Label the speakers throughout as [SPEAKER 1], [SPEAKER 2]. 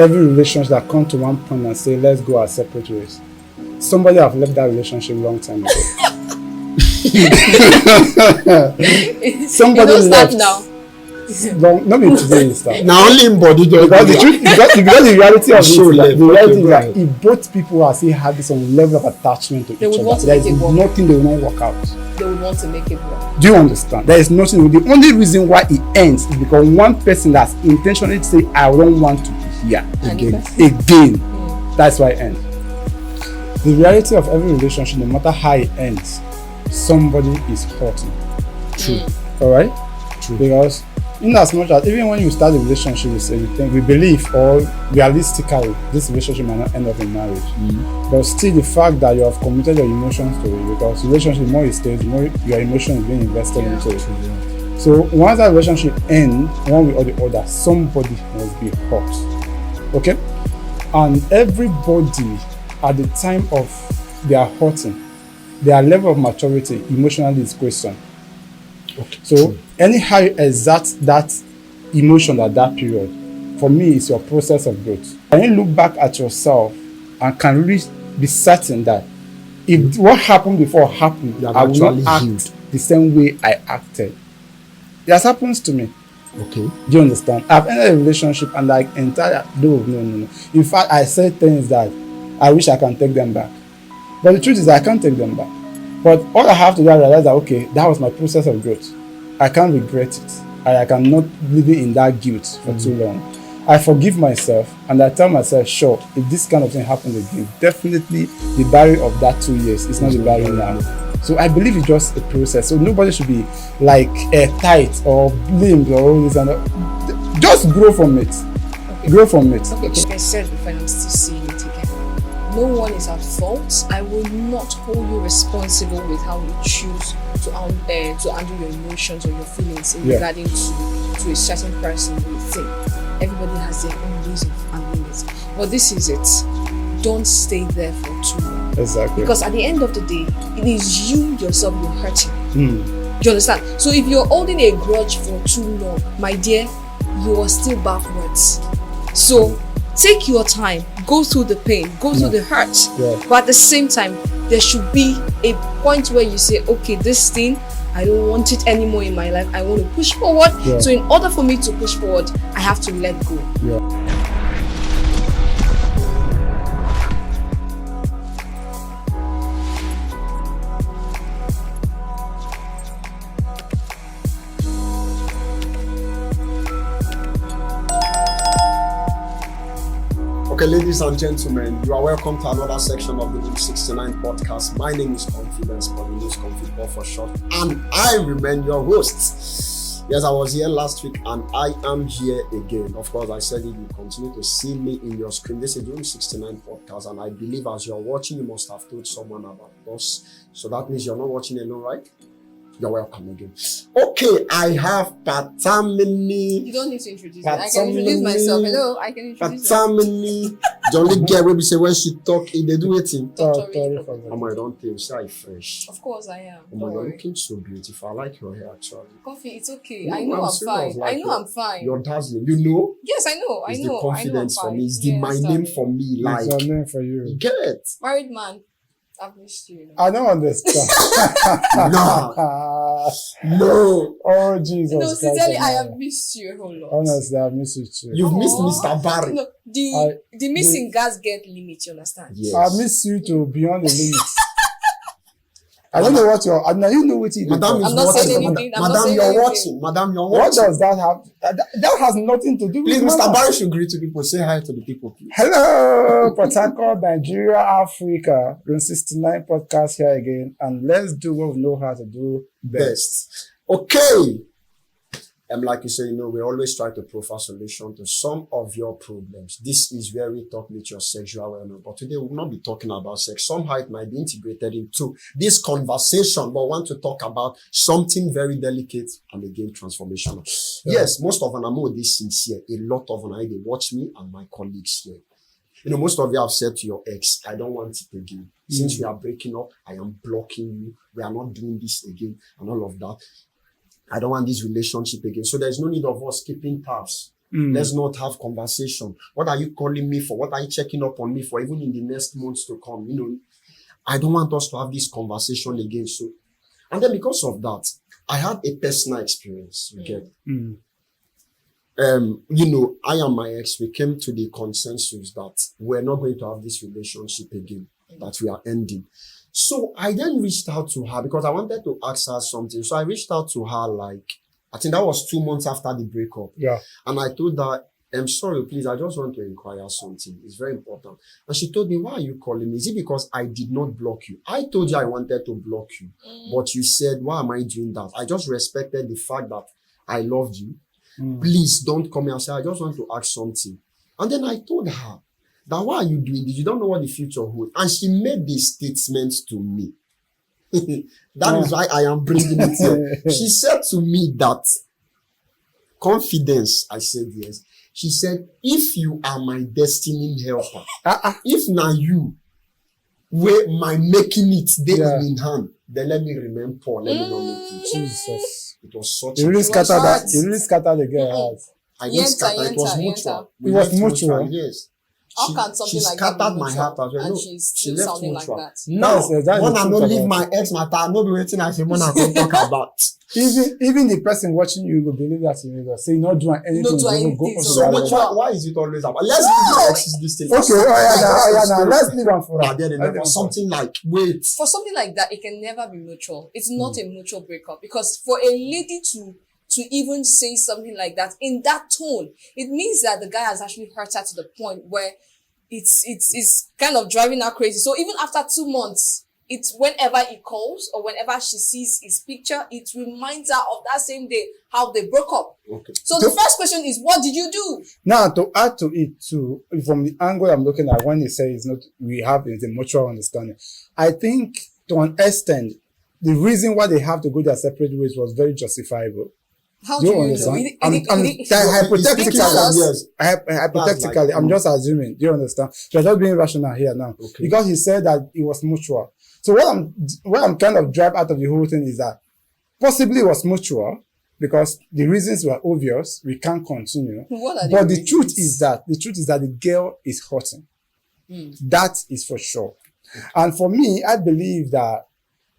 [SPEAKER 1] every relationship that come to one point and say, let's go our separate ways, somebody have left that relationship long time ago. Somebody left. Now. Not be today you start.
[SPEAKER 2] Now only in body
[SPEAKER 1] because the truth, because the reality of the reality is that if both people are still have some level of attachment to each other, there is nothing they will not work out.
[SPEAKER 3] They will want to make it work.
[SPEAKER 1] Do you understand? There is nothing. The only reason why it ends is because one person that's intentionally say, I don't want to be here again. That's why it ends. The reality of every relationship, no matter how it ends, somebody is hurting.
[SPEAKER 2] True.
[SPEAKER 1] All right. True. Because in as much as even when you start a relationship, we believe or realistically this relationship might not end up in marriage. But still the fact that you have committed your emotions to it, because relationship, the more it stays, the more your emotions being invested into it. Yeah. So once that relationship ends, one way or the other, somebody must be hurt. Okay? And everybody at the time of their hurting, their level of maturity emotionally is questioned. Okay. So anyhow you exert that emotion at that period, for me, it's your process of growth. Can you look back at yourself and can really be certain that if what happened before happened, I will not act the same way I acted. That happens to me.
[SPEAKER 2] Okay.
[SPEAKER 1] Do you understand? I've ended a relationship and like no. In fact, I said things that I wish I can take them back. But the truth is I can't take them back. But all I have to do is realize that, okay, that was my process of growth. I can't regret it. I cannot live in that guilt for too long. I forgive myself and I tell myself, sure, if this kind of thing happens again, definitely the barrier of that 2 years is not the barrier now. So I believe it's just a process. So nobody should be like tight or blamed or all this and that. Just grow from it. Okay. Grow from it.
[SPEAKER 3] Okay, like I said before, I'm still seeing it again. No one is at fault. I will not hold you responsible with how you choose to handle your emotions or your feelings in regarding to a certain person or a thing. Everybody has their own ways of handling it. But this is it. Don't stay there for too long.
[SPEAKER 1] Exactly.
[SPEAKER 3] Because at the end of the day, it is you yourself you're hurting. Do you understand? So if you're holding a grudge for too long, my dear, you are still backwards. So take your time, go through the pain, go through the hurt. Yeah. But at the same time, there should be a point where you say, okay, this thing, I don't want it anymore in my life. I want to push forward. Yeah. So in order for me to push forward, I have to let go.
[SPEAKER 1] Yeah.
[SPEAKER 2] Okay, ladies and gentlemen, you are welcome to another section of the Room 69 podcast. My name is Confidence, but we use Confidence for short, and I remain your host. Yes, I was here last week, and I am here again. Of course, I said it, you continue to see me in your screen. This is Room 69 podcast, and I believe as you're watching, you must have told someone about us. So that means you're not watching alone, right? You're welcome again. Okay, I have Patamini.
[SPEAKER 3] You don't need to introduce me. I can introduce myself. Hello, I can introduce
[SPEAKER 2] Patamini. The only girl will be say when she talk, they do it in.
[SPEAKER 3] I
[SPEAKER 2] don't think so. Fresh.
[SPEAKER 3] Of course I am.
[SPEAKER 2] You're looking so beautiful. I like your hair actually.
[SPEAKER 3] Coffee, it's okay. No, I know I'm fine.
[SPEAKER 2] Like
[SPEAKER 3] I know I'm fine.
[SPEAKER 2] You're dazzling. You know?
[SPEAKER 3] Yes, I know.
[SPEAKER 2] It's the confidence for me. It's my name for me. Like
[SPEAKER 1] it's your name for you.
[SPEAKER 2] Get it?
[SPEAKER 3] Married man. I've missed you.
[SPEAKER 1] I don't understand.
[SPEAKER 2] No.
[SPEAKER 1] Oh, Jesus.
[SPEAKER 3] No, sincerely, I have missed you a whole lot.
[SPEAKER 1] Honestly, I've missed you too.
[SPEAKER 2] You've missed Mr. Barry.
[SPEAKER 3] No, the missing gas get limit, you understand?
[SPEAKER 1] Yes. I miss you to beyond the limits. I don't know what you're. Now you know what you do.
[SPEAKER 2] Madam is watching. Madam, you're watching. Madam, you're watching.
[SPEAKER 1] What does that have? That has nothing to do with
[SPEAKER 2] it. Please, Mr. Barry should greet to people. Say hi to the people, please.
[SPEAKER 1] Hello, Port Harcourt, Nigeria, Africa. Room 69 podcast here again. And let's do what we know how to do best.
[SPEAKER 2] Okay. Like you say, we always try to provide solution to some of your problems. This is where we talk with your sexual wellness. But today we will not be talking about sex. Somehow it might be integrated into this conversation, but I want to talk about something very delicate and again transformational. Yeah. Yes, most of them are more this sincere. A lot of them, they watch me and my colleagues here. Most of you have said to your ex, I don't want it again. Since we are breaking up, I am blocking you. We are not doing this again and all of that. I don't want this relationship again. So there's no need of us keeping tabs. Let's not have conversation. What are you calling me for? What are you checking up on me for? Even in the next months to come, I don't want us to have this conversation again. So, and then because of that, I had a personal experience. You get, I and my ex, we came to the consensus that we're not going to have this relationship again, that we are ending. So I then reached out to her because I wanted to ask her something. So I reached out to her I think that was 2 months after the breakup.
[SPEAKER 1] Yeah.
[SPEAKER 2] And I told her, I'm sorry, please, I just want to inquire something. It's very important. And she told me, why are you calling me? Is it because I did not block you? I told you I wanted to block you. But you said, why am I doing that? I just respected the fact that I loved you. Please don't come here and say, I just want to ask something. And then I told her that, why are you doing this? You don't know what the future holds. And she made these statements to me. That is why I am bringing it here. She said to me that, confidence, I said yes. She said, if you are my destiny helper, if now you were my making it there in hand, then let me remain poor. Let me not make it.
[SPEAKER 1] Jesus.
[SPEAKER 2] It was such
[SPEAKER 1] You really scattered that. You really scattered the girl out.
[SPEAKER 2] I didn't scatter. It was mutual.
[SPEAKER 1] It was mutual.
[SPEAKER 2] Yes.
[SPEAKER 3] How can something like that
[SPEAKER 2] scattered
[SPEAKER 3] be
[SPEAKER 2] my
[SPEAKER 3] mutual
[SPEAKER 2] heart as well.
[SPEAKER 3] and
[SPEAKER 2] No,
[SPEAKER 3] she's
[SPEAKER 2] she
[SPEAKER 3] still
[SPEAKER 2] left
[SPEAKER 3] sounding like
[SPEAKER 2] mutual.
[SPEAKER 3] that?
[SPEAKER 2] No,
[SPEAKER 1] That's
[SPEAKER 2] when
[SPEAKER 1] the
[SPEAKER 2] I
[SPEAKER 1] truth
[SPEAKER 2] not leave
[SPEAKER 1] about
[SPEAKER 2] my ex matter, I not be waiting. I say, when I go talk about.
[SPEAKER 1] Even the person watching you will believe that you know, say not doing anything.
[SPEAKER 3] Not doing
[SPEAKER 1] go
[SPEAKER 3] anything,
[SPEAKER 1] to
[SPEAKER 3] so
[SPEAKER 1] the
[SPEAKER 3] much-
[SPEAKER 1] other.
[SPEAKER 2] Why is it always about? Let's leave the exes this thing.
[SPEAKER 1] Okay, now, let's leave on for
[SPEAKER 2] Yeah,
[SPEAKER 1] that.
[SPEAKER 2] then there was something like, wait.
[SPEAKER 3] For something like that, it can never be mutual. It's not a mutual breakup, because for a lady to even say something like that in that tone, it means that the guy has actually hurt her to the point where it's kind of driving her crazy. So even after 2 months, it's whenever he calls or whenever she sees his picture, it reminds her of that same day how they broke up.
[SPEAKER 2] Okay.
[SPEAKER 3] So the first question is, what did you do?
[SPEAKER 1] Now, to add to it too, from the angle I'm looking at, when you say it's not, we have is a mutual understanding. I think to an extent, the reason why they have to go their separate ways was very justifiable.
[SPEAKER 3] How do you know?
[SPEAKER 1] understand? Hypothetically, I'm just assuming. Do you understand? So I'm just being rational here now.
[SPEAKER 2] Okay.
[SPEAKER 1] Because he said that it was mutual. So what I'm kind of drive out of the whole thing is that possibly it was mutual because the reasons were obvious. We can't continue. But the truth is that the girl is hurting. That is for sure. And for me, I believe that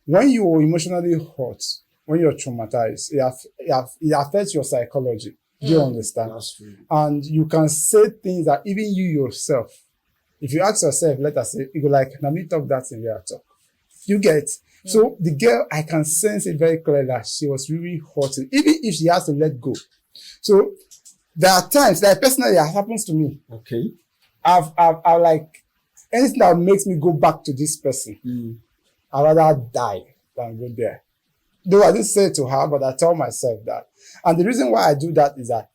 [SPEAKER 1] when you are emotionally hurt, when you're traumatized, it affects your psychology. Do you understand?
[SPEAKER 2] That's true.
[SPEAKER 1] And you can say things that even you yourself, if you ask yourself, let us say, you go like, let me talk that in here talk. You get. So the girl, I can sense it very clearly that she was really hurting, even if she has to let go. So there are times, like personally, it happens to me.
[SPEAKER 2] Okay.
[SPEAKER 1] I've like, anything that makes me go back to this person, I'd rather die than go there. Though I didn't say it to her, but I tell myself that. And the reason why I do that is that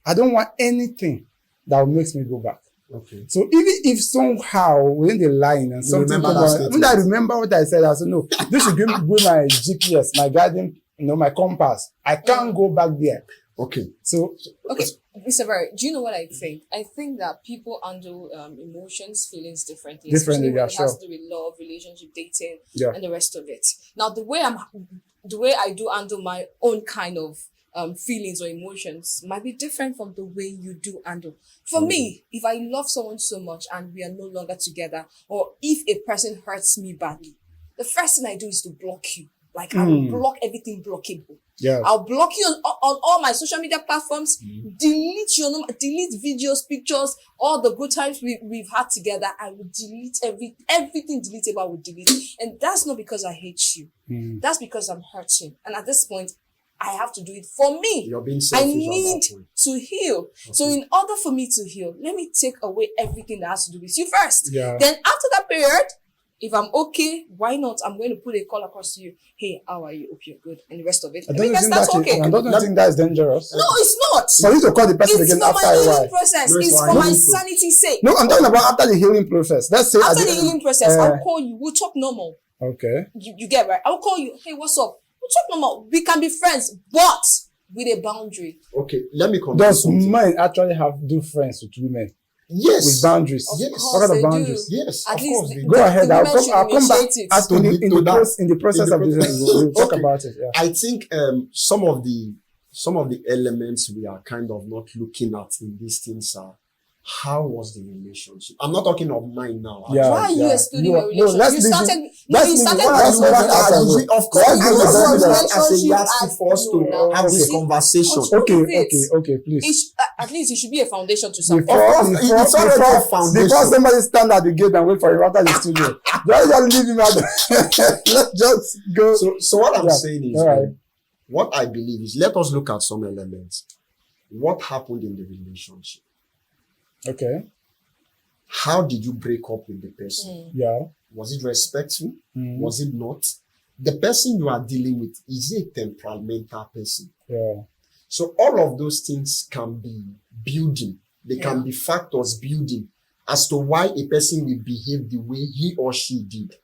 [SPEAKER 1] I don't want anything that makes me go back.
[SPEAKER 2] Okay.
[SPEAKER 1] So even if somehow within the line and something
[SPEAKER 2] remember
[SPEAKER 1] come
[SPEAKER 2] that
[SPEAKER 1] on,
[SPEAKER 2] statement.
[SPEAKER 1] when I remember what I said, I said, no, this should give me my GPS, my guiding, my compass. I can't go back there.
[SPEAKER 2] Okay.
[SPEAKER 1] So
[SPEAKER 3] Okay, Mr. Barry, do you know what I think? I think that people handle emotions, feelings differently.
[SPEAKER 1] Differently,
[SPEAKER 3] especially when
[SPEAKER 1] yeah,
[SPEAKER 3] it has
[SPEAKER 1] sure.
[SPEAKER 3] to do with love, relationship, dating,
[SPEAKER 1] Yeah.
[SPEAKER 3] and the rest of it. Now, the way I do handle my own kind of feelings or emotions might be different from the way you do handle. For me, if I love someone so much and we are no longer together, or if a person hurts me badly, the first thing I do is to block you. Like, I will block everything blockable.
[SPEAKER 1] yeah,
[SPEAKER 3] I'll block you on all my social media platforms, delete your number, delete videos, pictures, all the good times we've had together. I will delete everything deletable, I will delete. And that's not because I hate you. That's because I'm hurting. And at this point, I have to do it for me.
[SPEAKER 2] You're being
[SPEAKER 3] I
[SPEAKER 2] selfish
[SPEAKER 3] need
[SPEAKER 2] at that point.
[SPEAKER 3] to heal. Okay. So in order for me to heal, let me take away everything that has to do with you first.
[SPEAKER 1] Yeah.
[SPEAKER 3] Then after that period, if I'm okay, why not? I'm going to put a call across to you. Hey, how are you? Hope you're good. And the rest of it.
[SPEAKER 1] I don't think
[SPEAKER 3] that's okay.
[SPEAKER 1] I don't think that is dangerous.
[SPEAKER 3] No, it's not.
[SPEAKER 1] For you to call the person
[SPEAKER 3] It's
[SPEAKER 1] again
[SPEAKER 3] for
[SPEAKER 1] after
[SPEAKER 3] my
[SPEAKER 1] a
[SPEAKER 3] healing
[SPEAKER 1] while.
[SPEAKER 3] process.
[SPEAKER 2] No, it's
[SPEAKER 3] It's
[SPEAKER 2] for
[SPEAKER 3] for
[SPEAKER 2] our
[SPEAKER 3] my
[SPEAKER 2] healing process.
[SPEAKER 3] sanity's sake.
[SPEAKER 1] No, I'm talking about after the healing process. Let's say
[SPEAKER 3] After the healing process, I'll call you. We'll talk normal.
[SPEAKER 1] Okay.
[SPEAKER 3] You get right. I'll call you. Hey, what's up? We'll talk normal. We can be friends, but with a boundary.
[SPEAKER 2] Okay, let me come.
[SPEAKER 1] Does men actually have do friends with women
[SPEAKER 2] Yes.
[SPEAKER 1] with boundaries?
[SPEAKER 2] Yes.
[SPEAKER 1] What kind
[SPEAKER 3] they
[SPEAKER 1] of
[SPEAKER 3] do.
[SPEAKER 1] boundaries?
[SPEAKER 2] Yes.
[SPEAKER 3] At
[SPEAKER 2] of
[SPEAKER 3] least
[SPEAKER 2] course.
[SPEAKER 1] Go ahead.
[SPEAKER 3] the
[SPEAKER 1] I'll
[SPEAKER 3] women should
[SPEAKER 1] come back
[SPEAKER 3] initiate it.
[SPEAKER 1] as
[SPEAKER 2] To the- to that.
[SPEAKER 1] in the process
[SPEAKER 2] In the
[SPEAKER 1] of this.
[SPEAKER 2] process.
[SPEAKER 1] We'll talk
[SPEAKER 2] Okay.
[SPEAKER 1] about it. Yeah.
[SPEAKER 2] I think some of the some of the elements we are kind of not looking at in these things are, how was the relationship? I'm not talking of mine now.
[SPEAKER 1] Yeah.
[SPEAKER 3] Why are you excluding your
[SPEAKER 1] No,
[SPEAKER 3] relationship?
[SPEAKER 1] let's
[SPEAKER 3] You
[SPEAKER 1] leave
[SPEAKER 3] started.
[SPEAKER 1] it-
[SPEAKER 3] No,
[SPEAKER 1] let's
[SPEAKER 3] you
[SPEAKER 1] leave it-
[SPEAKER 3] started.
[SPEAKER 1] let's leave it as a way.
[SPEAKER 2] Of course,
[SPEAKER 1] Let's
[SPEAKER 2] I
[SPEAKER 1] leave it
[SPEAKER 2] just
[SPEAKER 1] as a
[SPEAKER 2] want
[SPEAKER 1] way.
[SPEAKER 2] us as a yardstick
[SPEAKER 3] Relationship
[SPEAKER 2] for us to
[SPEAKER 3] as-
[SPEAKER 2] have this
[SPEAKER 3] See,
[SPEAKER 2] conversation.
[SPEAKER 1] Okay, please.
[SPEAKER 3] At least it should be a foundation to something.
[SPEAKER 2] Of course, it's already a foundation.
[SPEAKER 1] Before somebody stand at the gate and wait for him after the studio, just leave him out. Let's just go.
[SPEAKER 2] So what I'm saying is,
[SPEAKER 1] all right.
[SPEAKER 2] what I believe is, let us look at some elements. What happened in the relationship?
[SPEAKER 1] Okay.
[SPEAKER 2] How did you break up with the person?
[SPEAKER 1] Yeah.
[SPEAKER 2] Was it respectful?
[SPEAKER 1] Mm.
[SPEAKER 2] Was it not? The person you are dealing with, is a temperamental person?
[SPEAKER 1] Yeah.
[SPEAKER 2] So all of those things can be building. They can be factors building as to why a person will behave the way he or she did.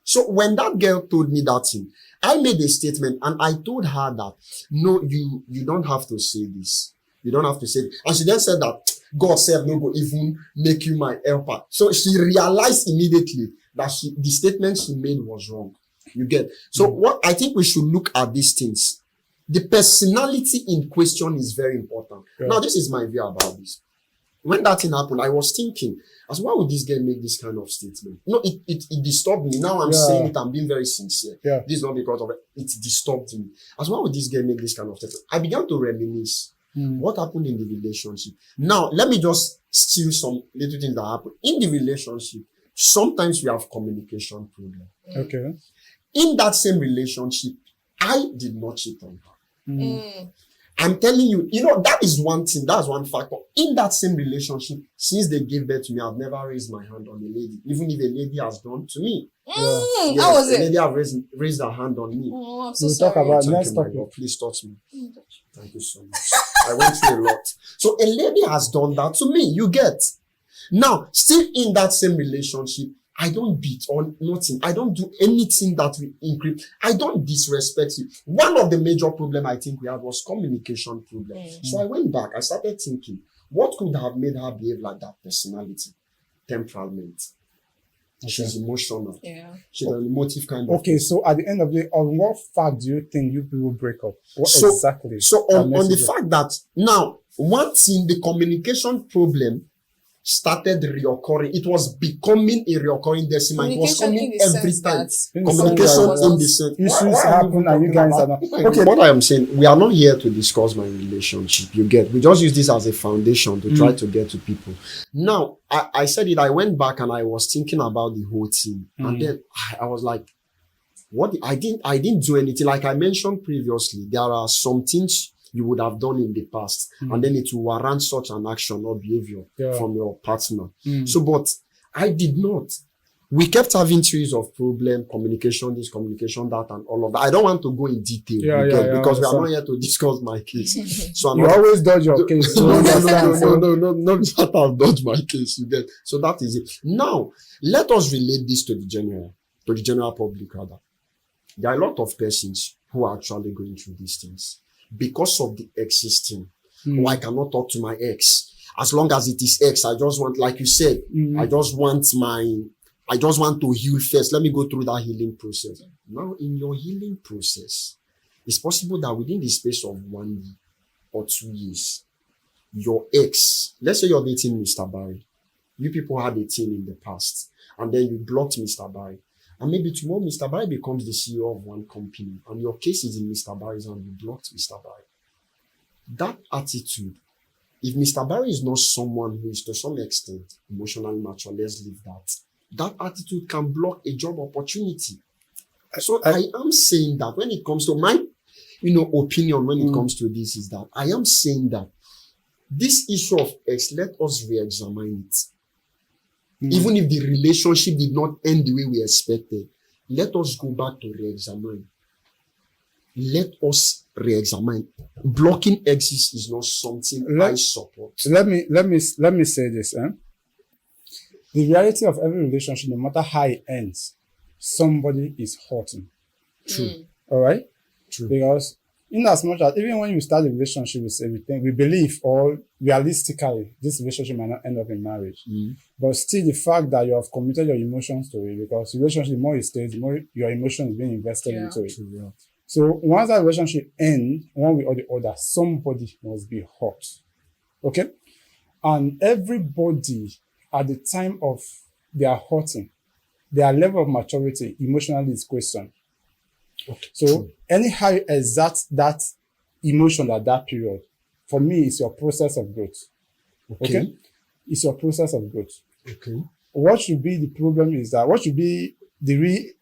[SPEAKER 2] So when that girl told me that thing, I made a statement and I told her that, no, you don't have to say this. You don't have to say it. And she then said that God said no go even make you my helper. So she realized immediately that the statement she made was wrong. You get? So what I think we should look at these things. The personality in question is very important.
[SPEAKER 1] Yeah.
[SPEAKER 2] Now, this is my view about this. When that thing happened, I was thinking, as why would this girl make this kind of statement? No, it disturbed me. Now I'm saying it, I'm being very sincere.
[SPEAKER 1] Yeah.
[SPEAKER 2] This is not because of it. It disturbed me. As why would this girl make this kind of statement? I began to reminisce. What happened in the relationship? Now, let me just steal some little things that happen. In the relationship, sometimes we have communication problem.
[SPEAKER 1] Okay.
[SPEAKER 2] In that same relationship, I did not cheat on her. I'm telling you, that is one thing. That's one factor. In that same relationship, since they gave birth to me, I've never raised my hand on a lady, even if a lady has done to me.
[SPEAKER 3] How was
[SPEAKER 2] A
[SPEAKER 3] it?
[SPEAKER 2] lady have raised her hand on me.
[SPEAKER 3] Oh, I'm so
[SPEAKER 1] We'll
[SPEAKER 3] sorry.
[SPEAKER 1] talk about
[SPEAKER 2] Thank
[SPEAKER 1] next
[SPEAKER 2] you, my
[SPEAKER 1] topic.
[SPEAKER 2] God. Please touch me. Thank you so much. I went through a lot. So a lady has done that to me. You get? Now, still in that same relationship, I don't beat on nothing. I don't do anything that will increase. I don't disrespect you. One of the major problem I think we had was communication problem. So I went back. I started thinking, what could have made her behave like that? Personality, temperament. She's emotional.
[SPEAKER 3] Yeah.
[SPEAKER 2] She's an emotive kind of.
[SPEAKER 1] Okay, so at the end of the day, on what fact do you think you people break up? What
[SPEAKER 2] So
[SPEAKER 1] exactly?
[SPEAKER 2] on the fact that now, one thing, the communication problem started reoccurring. It was becoming a reoccurring decimal. It was coming every time. Communication in the sense.
[SPEAKER 1] Issues happen and you guys are not.
[SPEAKER 2] Okay, what I am saying, we are not here to discuss my relationship. You get? We just use this as a foundation to try to get to people. Now, I said it. I went back and I was thinking about the whole thing, and then I was like, "What? I didn't do anything." Like I mentioned previously, there are some things you would have done in the past, and then it will warrant such an action or behavior from your partner. So, but I did not. We kept having series of problem, communication, this, communication, that, and all of that. I don't want to go in detail because we are not here to discuss my case. So
[SPEAKER 1] you always dodge your case.
[SPEAKER 2] No, that I've dodged my case. You get? So that is it. Now, let us relate this to the general public rather. There are a lot of persons who are actually going through these things because of the existing. Oh, I cannot talk to my ex. As long as it is ex, I just want, like you said, I just want to heal first. Let me go through that healing process. Now, in your healing process, it's possible that within the space of 1 year or 2 years, your ex, let's say you're dating Mr. Barry. You people had a thing in the past, and then you blocked Mr. Barry. And maybe tomorrow Mr. Barry becomes the CEO of one company, and your case is in Mr. Barry's and you blocked Mr. Barry. That attitude, if Mr. Barry is not someone who is to some extent emotionally mature, let's leave that. That attitude can block a job opportunity. So I am saying that when it comes to my, opinion when it comes to this is that I am saying that this issue of ex, let us re-examine it. Even if the relationship did not end the way we expected, let us go back to re-examine. Let us re-examine. Blocking exes is not something I support.
[SPEAKER 1] Let me say this. The reality of every relationship, no matter how it ends, somebody is hurting.
[SPEAKER 2] True.
[SPEAKER 1] All right?
[SPEAKER 2] True.
[SPEAKER 1] Because in as much as even when you start a relationship with everything, we believe or realistically this relationship might not end up in marriage. But still the fact that you have committed your emotions to it, because relationship, the more it stays, the more your emotions being invested into it.
[SPEAKER 2] True, yeah.
[SPEAKER 1] So once that relationship ends, one way or the other, somebody must be hurt. Okay? And everybody at the time of their hurting, their level of maturity emotionally is questioned.
[SPEAKER 2] Okay.
[SPEAKER 1] So anyhow you exert that emotion at that period, for me, it's your process of growth. Okay? It's your process of growth.
[SPEAKER 2] Okay.
[SPEAKER 1] What should be the problem is that, what should be the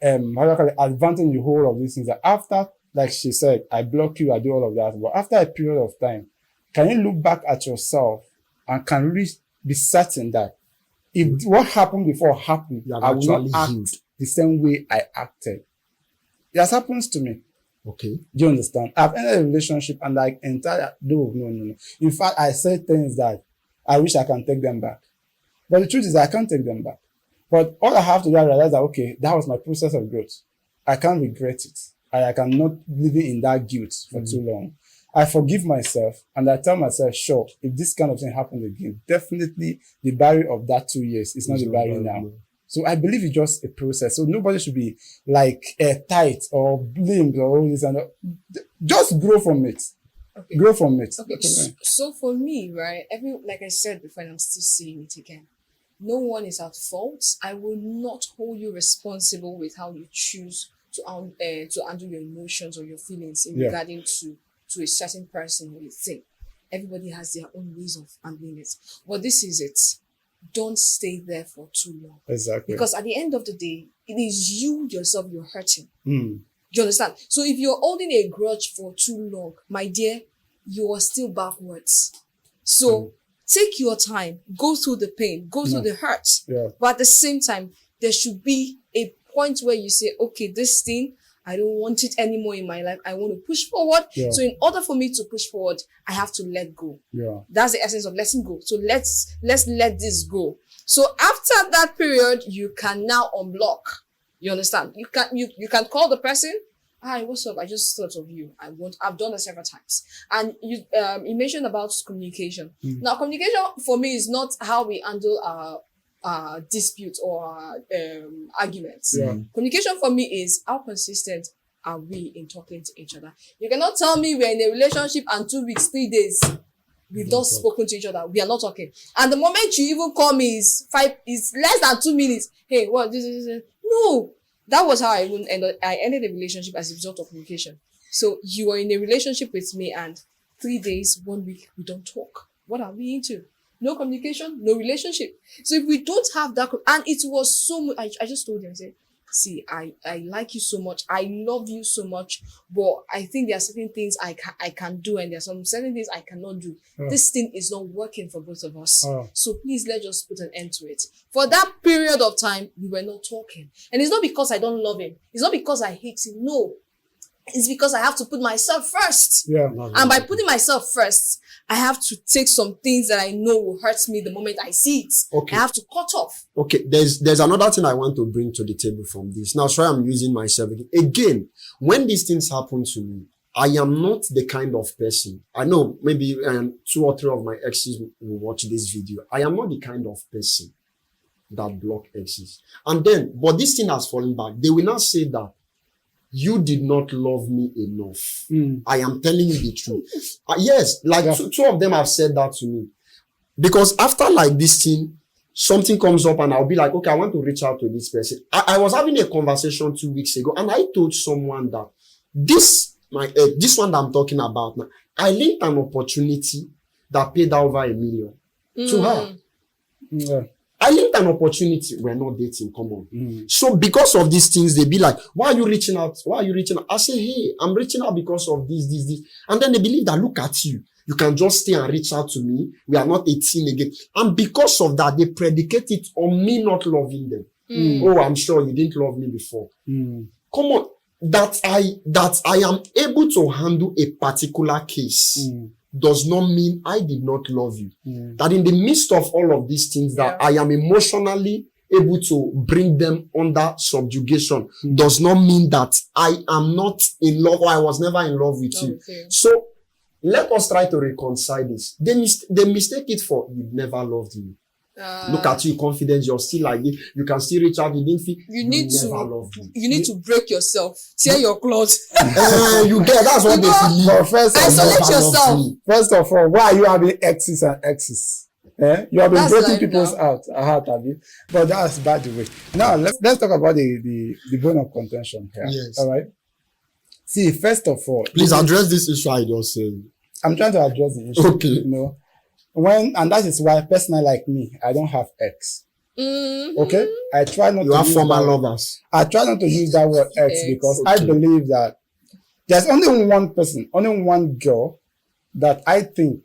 [SPEAKER 1] advantage in the whole of these things, that after, like she said, I block you, I do all of that, but after a period of time, can you look back at yourself and can really be certain that if what happened before happened, I will not act the same way I acted. It has happened to me.
[SPEAKER 2] Okay.
[SPEAKER 1] Do you understand? I've ended a relationship and like no. In fact, I said things that I wish I can take them back. But the truth is I can't take them back. But all I have to do is realize that, okay, that was my process of growth. I can't regret it. I cannot live in that guilt for too long. I forgive myself and I tell myself, sure, if this kind of thing happens again, definitely the barrier of that 2 years is not the barrier now. So I believe it's just a process. So nobody should be like tight or blamed or all this and that. Just grow from it. Okay. Grow from it.
[SPEAKER 3] Okay. So for me, right, like I said before, and I'm still saying it again, no one is at fault. I will not hold you responsible with how you choose to handle your emotions or your feelings in regarding to a certain person or a thing. Everybody has their own ways of handling it. But this is it. Don't stay there for too long.
[SPEAKER 1] Exactly.
[SPEAKER 3] Because at the end of the day, it is you yourself you're hurting. Do you understand? So if you're holding a grudge for too long, my dear, you are still backwards. So take your time, go through the pain, go through the hurt. Yeah. But at the same time, there should be a point where you say, okay, this thing, I don't want it anymore in my life. I want to push forward. Yeah. So in order for me to push forward, I have to let go. Yeah. That's the essence of letting go. So let's let this go. So after that period, you can now unblock. You understand? You can call the person. Hi, what's up? I just thought of you. I've done it several times. And you mentioned about communication. Now, communication for me is not how we handle our disputes or arguments. Yeah. Communication for me is how consistent are we in talking to each other. You cannot tell me we're in a relationship and 2 weeks, 3 days, we've not spoken to each other. We are not talking. And the moment you even call me is less than 2 minutes. Hey, what? This. No. That was how I ended a relationship as a result of communication. So you are in a relationship with me and 3 days, 1 week, we don't talk. What are we into? No communication, no relationship. So if we don't have that, and it was so much, I just told him, I said, see, I like you so much. I love you so much, but I think there are certain things I can do and there are some certain things I cannot do. This thing is not working for both of us. So please, let's just put an end to it. For that period of time, we were not talking. And it's not because I don't love him. It's not because I hate him. No. It's because I have to put myself first. Yeah. And by putting myself first, I have to take some things that I know will hurt me the moment I see it. Okay. I have to cut off.
[SPEAKER 2] Okay. There's another thing I want to bring to the table from this. Now, sorry, I'm using myself again. When these things happen to me, I am not the kind of person. I know maybe 2 or 3 of my exes will watch this video. I am not the kind of person that block exes. But this thing has fallen back. They will not say that you did not love me enough. I am telling you the truth. Yes, like two of them have said that to me. Because after like this thing, something comes up and I'll be like, okay, I want to reach out to this person. I was having a conversation 2 weeks ago and I told someone that this one that I'm talking about now, I linked an opportunity that paid over $1 million to her. Yeah. I linked an opportunity. We're not dating. Come on. So because of these things, they be like, why are you reaching out? Why are you reaching out? I say, hey, I'm reaching out because of this. And then they believe that, look at you. You can just stay and reach out to me. We are not 18 again. And because of that, they predicate it on me not loving them. Oh, I'm sure you didn't love me before. Come on. That I am able to handle a particular case. Does not mean I did not love you. That in the midst of all of these things that I am emotionally able to bring them under subjugation does not mean that I am not in love or I was never in love with you. So let us try to reconcile this. They mistake it for you never loved me. Look at you, confidence. You're still like this. You can still reach out. You didn't feel.
[SPEAKER 3] You need
[SPEAKER 2] never
[SPEAKER 3] to.
[SPEAKER 2] loved me.
[SPEAKER 3] You need to break yourself. Tear your clothes.
[SPEAKER 2] You get. That's what they believe.
[SPEAKER 1] But first of
[SPEAKER 3] Isolate
[SPEAKER 2] never loved
[SPEAKER 3] yourself.
[SPEAKER 2] me.
[SPEAKER 1] First of all, why are you having exes and exes? You have been
[SPEAKER 3] That's
[SPEAKER 1] breaking
[SPEAKER 3] life
[SPEAKER 1] people's
[SPEAKER 3] now.
[SPEAKER 1] heart, have you? But that's by the way. Now let's talk about the bone of contention here.
[SPEAKER 2] Yes.
[SPEAKER 1] All right. See, first of all,
[SPEAKER 2] Please address this issue I just said.
[SPEAKER 1] I'm trying to address the issue.
[SPEAKER 2] Okay.
[SPEAKER 1] You know, and that is why personally like me, I don't have ex. Okay, I try not
[SPEAKER 2] You
[SPEAKER 1] to
[SPEAKER 2] have
[SPEAKER 1] use
[SPEAKER 2] former
[SPEAKER 1] that,
[SPEAKER 2] lovers.
[SPEAKER 1] I try not to use that word ex because I
[SPEAKER 2] Okay.
[SPEAKER 1] believe that there's only one person, only one girl that I think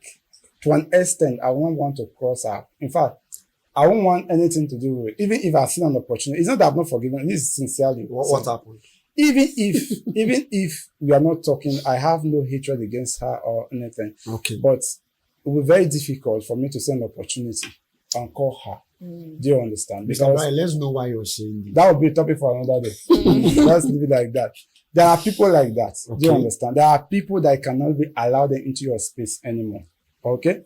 [SPEAKER 1] to an extent I won't want to cross her. In fact, I won't want anything to do with it. Even if I've seen an opportunity. It's not that I've not forgiven, this is sincerely.
[SPEAKER 2] What happened?
[SPEAKER 1] Even if we are not talking, I have no hatred against her or anything.
[SPEAKER 2] Okay.
[SPEAKER 1] But it will be very difficult for me to see an opportunity and call her. Do you understand?
[SPEAKER 2] Mr.
[SPEAKER 1] Because
[SPEAKER 2] Brian, let's know why you're saying this.
[SPEAKER 1] that would be a topic for another day. Let's leave it like that. There are people like that. Do you
[SPEAKER 2] Okay.
[SPEAKER 1] understand? There are people that cannot be allowed into your space anymore. Okay?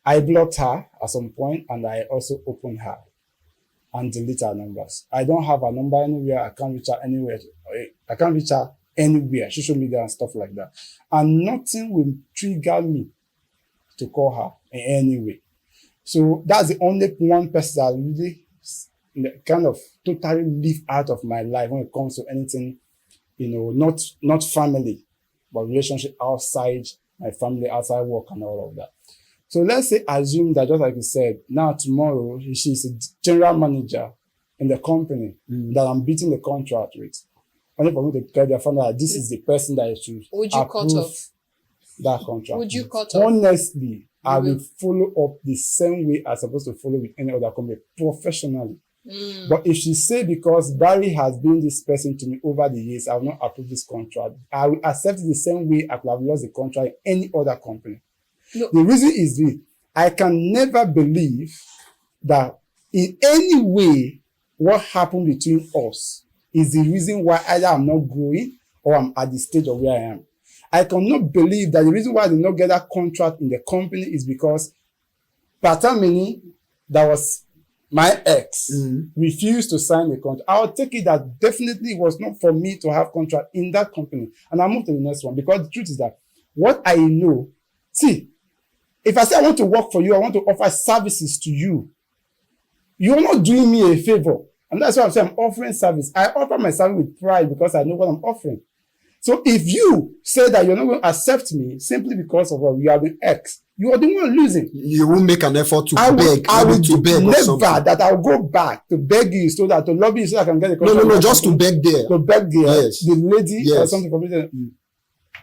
[SPEAKER 1] I blocked her at some point and I also opened her and delete her numbers. I don't have her number anywhere. I can't reach her anywhere. I can't reach her anywhere, social media and stuff like that. And nothing will trigger me to call her in any way. So that's the only one person that really kind of totally leave out of my life when it comes to anything, not family, but relationship outside my family, outside work and all of that. So let's say, assume that just like you said, now tomorrow she's a general manager in the company that I'm beating the contract with. Only for me to tell their family that this is the person that should
[SPEAKER 3] Would you cut
[SPEAKER 1] approve
[SPEAKER 3] off?
[SPEAKER 1] that contract.
[SPEAKER 3] Would you cut off?
[SPEAKER 1] Honestly, I
[SPEAKER 3] You
[SPEAKER 1] will
[SPEAKER 3] will.
[SPEAKER 1] follow up the same way I'm supposed to follow with any other company, professionally. But if she say because Barry has been this person to me over the years, I will not approve this contract, I will accept it the same way I could have lost the contract in any other company.
[SPEAKER 3] No.
[SPEAKER 1] The reason is this: I can never believe that in any way what happened between us is the reason why either I'm not growing or I'm at the stage of where I am. I cannot believe that the reason why I did not get that contract in the company is because Patamini, that was my ex, refused to sign the contract. I'll take it that definitely it was not for me to have contract in that company. And I'll move to the next one because the truth is that what I know, see, if I say I want to work for you, I want to offer services to you, you're not doing me a favor. And that's why I'm saying I'm offering service. I offer my service with pride because I know what I'm offering. So if you say that you're not going to accept me simply because of you are the ex, you are the one losing.
[SPEAKER 2] You won't make an effort to
[SPEAKER 1] I
[SPEAKER 2] beg.
[SPEAKER 1] will
[SPEAKER 2] to beg or
[SPEAKER 1] never
[SPEAKER 2] something.
[SPEAKER 1] that I'll go back to beg you so that to lobby you so I can get the contract.
[SPEAKER 2] No, just to beg there.
[SPEAKER 1] To beg the lady or
[SPEAKER 2] Yes.
[SPEAKER 1] something for me to